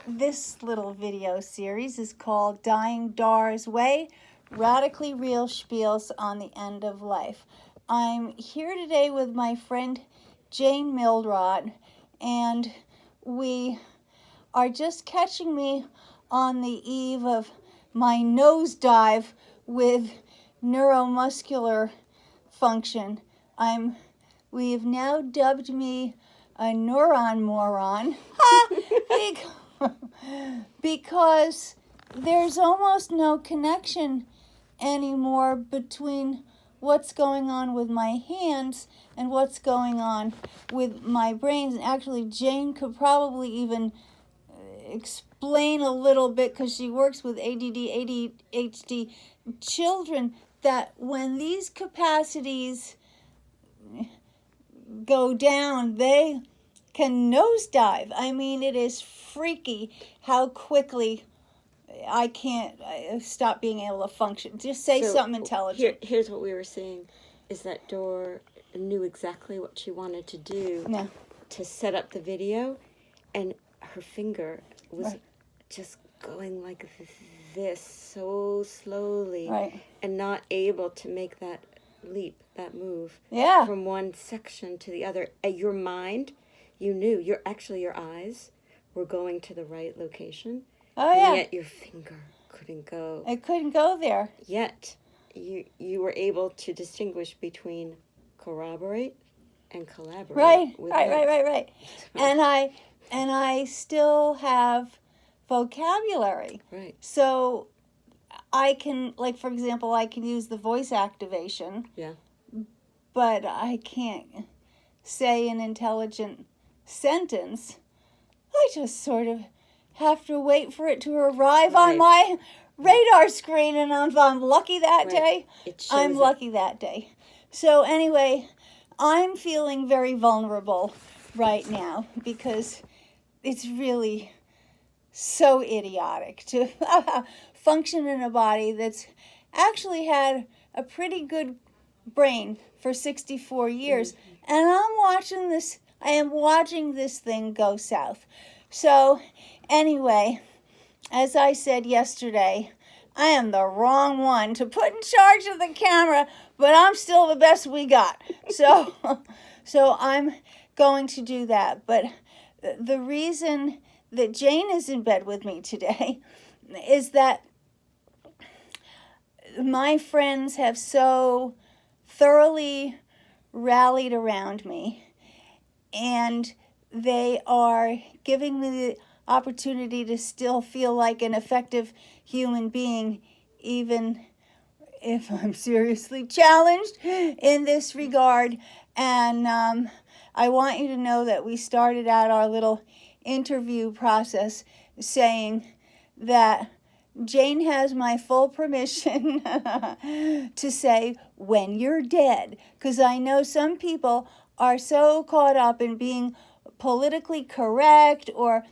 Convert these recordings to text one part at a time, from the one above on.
This little video series is called Dying Dar's Way, Radically Real Spiels on the End of Life. I'm here today with my friend Jane Milrod, and we are just catching me on the eve of my nosedive with neuromuscular function. We have now dubbed me a neuron moron because there's almost no connection anymore between what's going on with my hands and what's going on with my brains. And actually, Jane could probably even explain a little bit, because she works with ADD, ADHD children, that when these capacities go down, they can nosedive. I mean, it is freaky how quickly I can't stop being able to function. Just say something intelligent. Here's what we were saying, is that Dor knew exactly what she wanted to do to set up the video, and her finger was just going like this so slowly and not able to make that leap, that move from one section to the other. Your mind, you knew, your eyes were going to the right location. And yet your finger couldn't go. It couldn't go there. Yet you were able to distinguish between corroborate and collaborate. Right. And I still have vocabulary. Right. So I can, like, for example, I can use the voice activation. Yeah. But I can't say an intelligent sentence. I just sort of have to wait for it to arrive on my radar screen, and if I'm lucky that day, I'm lucky that day. So anyway, I'm feeling very vulnerable right now because it's really so idiotic to function in a body that's actually had a pretty good brain for 64 years. Mm-hmm. And I am watching this thing go south. So anyway, as I said yesterday, I am the wrong one to put in charge of the camera, but I'm still the best we got. So I'm going to do that. But the reason that Jane is in bed with me today is that my friends have so thoroughly rallied around me, and they are giving me the opportunity to still feel like an effective human being, even if I'm seriously challenged in this regard. And I want you to know that we started out our little interview process saying that Jane has my full permission to say when you're dead, because I know some people are so caught up in being politically correct, or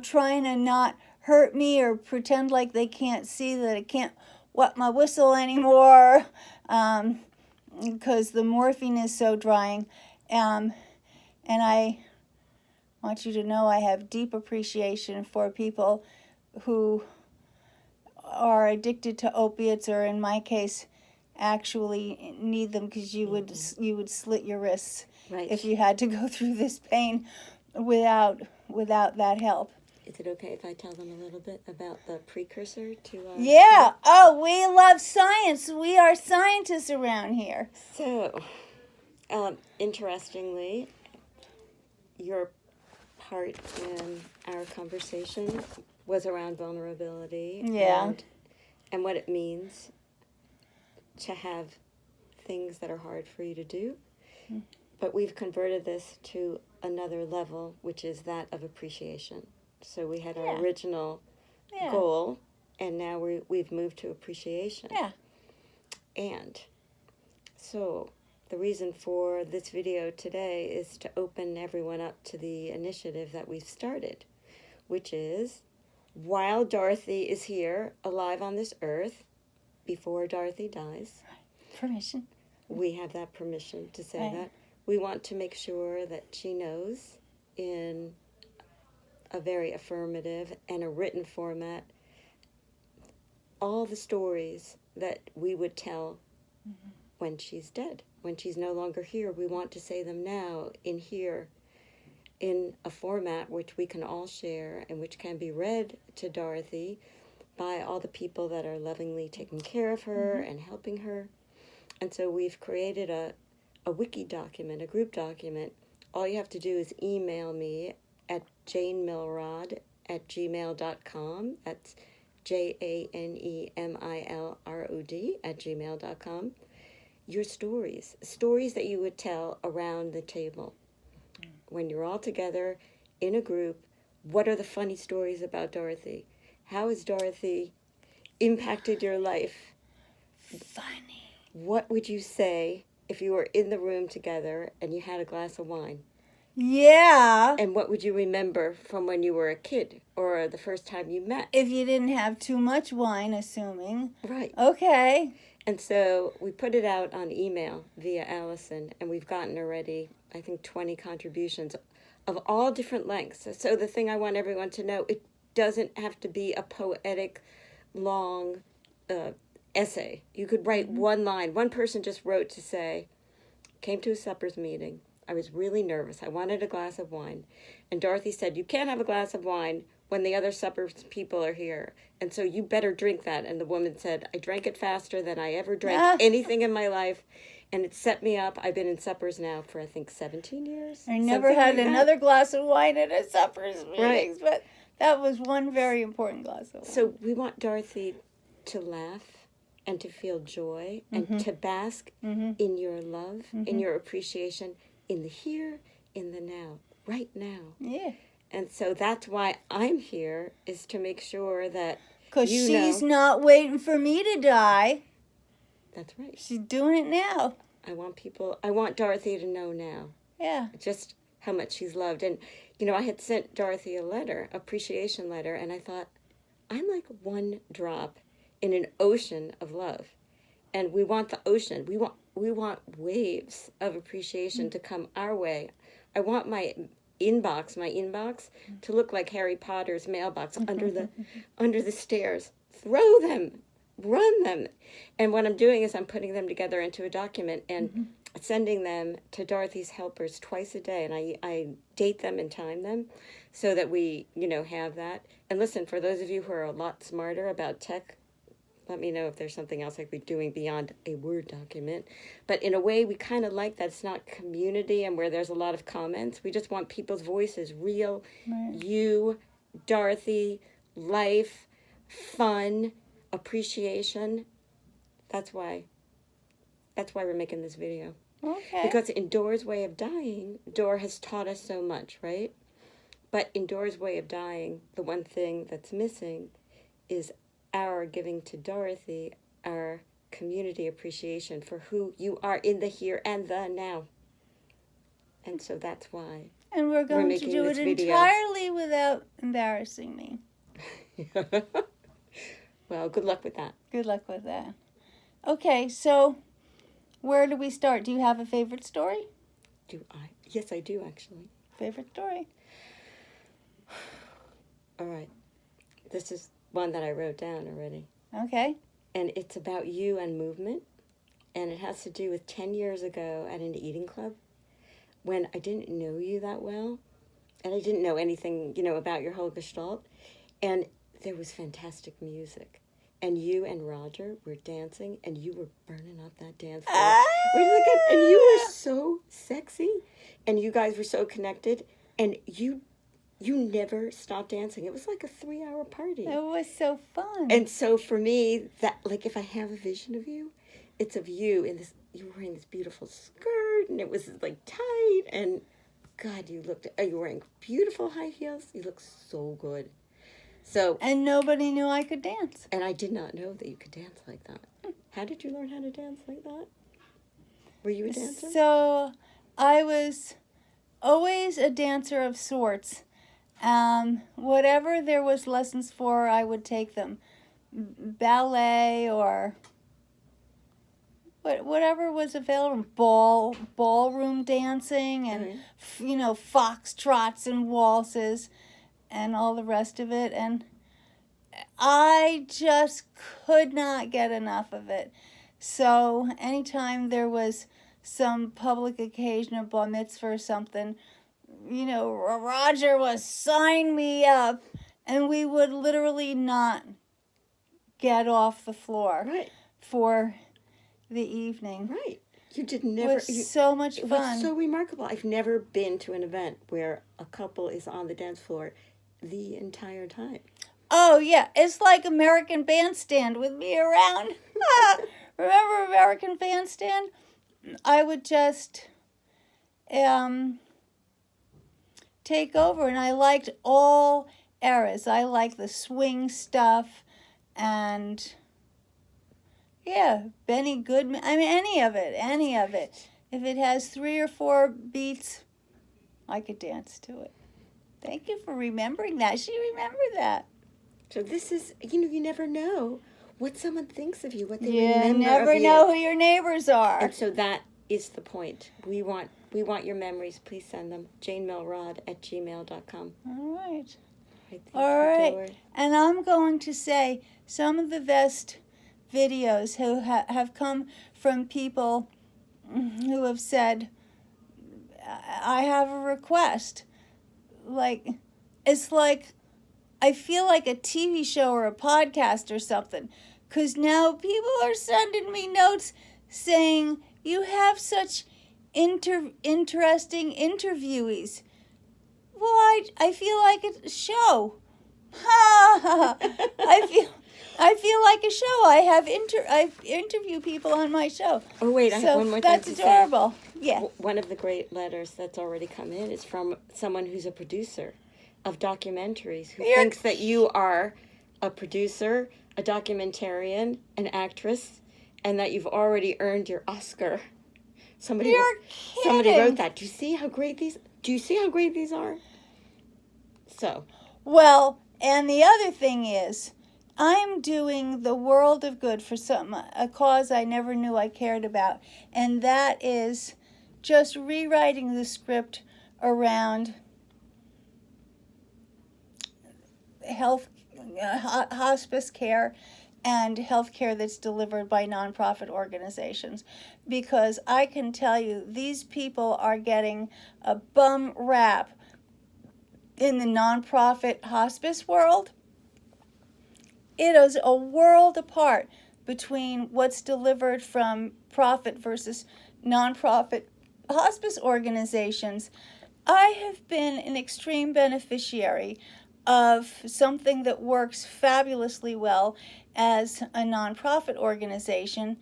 trying to not hurt me, or pretend like they can't see that I can't wet my whistle anymore, because the morphine is so drying. And I want you to know I have deep appreciation for people who are addicted to opiates, or in my case, actually need them, because you would slit your wrists if you had to go through this pain without that help. Is it okay if I tell them a little bit about the precursor to our... Yeah. Oh, we love science. We are scientists around here. So, interestingly, your part in our conversation was around vulnerability. And what it means to have things that are hard for you to do. But we've converted this to another level, which is that of appreciation. So we had our original goal, and now we've moved to appreciation. Yeah. And so the reason for this video today is to open everyone up to the initiative that we've started, which is, while Dorothy is here, alive on this earth, before Dorothy dies, permission. We have that permission to say that. We want to make sure that she knows in a very affirmative, and a written format. All the stories that we would tell when she's dead, when she's no longer here, we want to say them now in here, in a format which we can all share and which can be read to Dorothy by all the people that are lovingly taking care of her and helping her. And so we've created a wiki document, a group document. All you have to do is email me at janemilrod@gmail.com. That's JANEMILROD@gmail.com. Your stories that you would tell around the table. When you're all together in a group, what are the funny stories about Dorothy? How has Dorothy impacted your life? Funny. What would you say if you were in the room together and you had a glass of wine? Yeah. And what would you remember from when you were a kid or the first time you met? If you didn't have too much wine, assuming. Right. Okay. And so we put it out on email via Allison, and we've gotten already, I think, 20 contributions of all different lengths. So the thing I want everyone to know, it doesn't have to be a poetic, long essay. You could write one line. One person just wrote to say, came to a suppers meeting. I was really nervous. I wanted a glass of wine. And Dorothy said, you can't have a glass of wine when the other suppers people are here. And so you better drink that. And the woman said, I drank it faster than I ever drank anything in my life. And it set me up. I've been in suppers now for, I think, 17 years. I never had another glass of wine at a suppers meetings, right. But that was one very important glass of wine. So we want Dorothy to laugh and to feel joy and to bask in your love, in your appreciation, in the here, in the now, right now. Yeah. And so that's why I'm here, is to make sure that because she's not waiting for me to die. That's right. She's doing it now. I want Dorothy to know now. Yeah. Just how much she's loved. And, I had sent Dorothy a letter, appreciation letter, and I thought, I'm like one drop in an ocean of love. And we want the ocean. We want waves of appreciation to come our way. I want my inbox to look like Harry Potter's mailbox under the stairs. Throw them, run them. And what I'm doing is I'm putting them together into a document and sending them to Dorothy's helpers twice a day. And I date them and time them so that we, have that. And listen, for those of you who are a lot smarter about tech, let me know if there's something else I could be doing beyond a Word document. But in a way, we kind of like that it's not community and where there's a lot of comments. We just want people's voices, real, you, Dorothy, life, fun, appreciation. That's why we're making this video. Okay. Because in Dora's way of dying, Dora has taught us so much, right? But in Dora's way of dying, the one thing that's missing is our giving to Dorothy our community appreciation for who you are in the here and the now. And so that's why. And we're going to do it entirely without embarrassing me. Well, good luck with that. Good luck with that. Okay, so where do we start? Do you have a favorite story? Do I? Yes, I do, actually. Favorite story? All right. This is one that I wrote down already. Okay. And it's about you and movement. And it has to do with 10 years ago at an eating club when I didn't know you that well. And I didn't know anything, about your whole gestalt. And there was fantastic music. And you and Roger were dancing, and you were burning up that dance floor. And you were so sexy, and you guys were so connected, and you never stopped dancing. It was like a 3-hour party. It was so fun. And so for me, that if I have a vision of you, it's of you in this. You were wearing this beautiful skirt, and it was like tight, and God, you were wearing beautiful high heels. You look so good. And nobody knew I could dance. And I did not know that you could dance like that. How did you learn how to dance like that? Were you a dancer? So I was always a dancer of sorts. Whatever there was lessons for, I would take them. Ballet or whatever was available. Ballroom dancing and, foxtrots and waltzes. and all the rest of it. And I just could not get enough of it. So anytime there was some public occasion or bar mitzvah or something, you know, Roger would sign me up, and we would literally not get off the floor for the evening. Right. You did never. It was so much fun. It was so remarkable. I've never been to an event where a couple is on the dance floor the entire time. Oh, yeah. It's like American Bandstand with me around. Remember American Bandstand? I would just take over, and I liked all eras. I liked the swing stuff and, yeah, Benny Goodman. I mean, any of it. If it has 3 or 4 beats, I could dance to it. Thank you for remembering that. She remembered that. So this is, you never know what someone thinks of you, what they remember You never know who your neighbors are. And so that is the point. We want your memories. Please send them. JaneMilrod@gmail.com. All right. All right. And I'm going to say some of the best videos who have come from people who have said, I have a request. It's like, I feel like a TV show or a podcast or something, because now people are sending me notes saying, you have such interesting interviewees. Well, I feel like a show. I feel like a show. I interview people on my show. Oh wait, I have one more thing that's to adorable. Say. Yeah. One of the great letters that's already come in is from someone who's a producer of documentaries who thinks that you are a producer, a documentarian, an actress, and that you've already earned your Oscar. Somebody wrote that. Do you see how great these are? So. Well, and the other thing is, I'm doing the world of good for a cause I never knew I cared about, and that is just rewriting the script around hospice care and health care that's delivered by nonprofit organizations. Because I can tell you, these people are getting a bum rap in the nonprofit hospice world. It is a world apart between what's delivered from profit versus nonprofit hospice organizations. I have been an extreme beneficiary of something that works fabulously well as a nonprofit organization,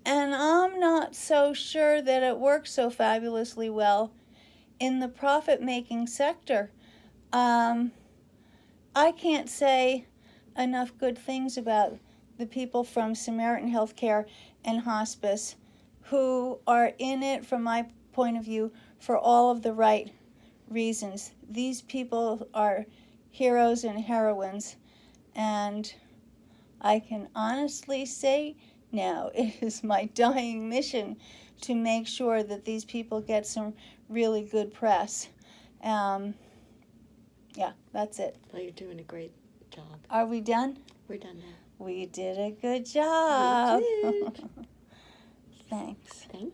and I'm not so sure that it works so fabulously well in the profit-making sector. I can't say enough good things about the people from Samaritan Healthcare and Hospice who are in it, from my point of view, for all of the right reasons. These people are heroes and heroines, and I can honestly say now it is my dying mission to make sure that these people get some really good press. Yeah, that's it. Well, you're doing a great job. Are we done? We're done now. We did a good job. We did. Thanks. Thank you.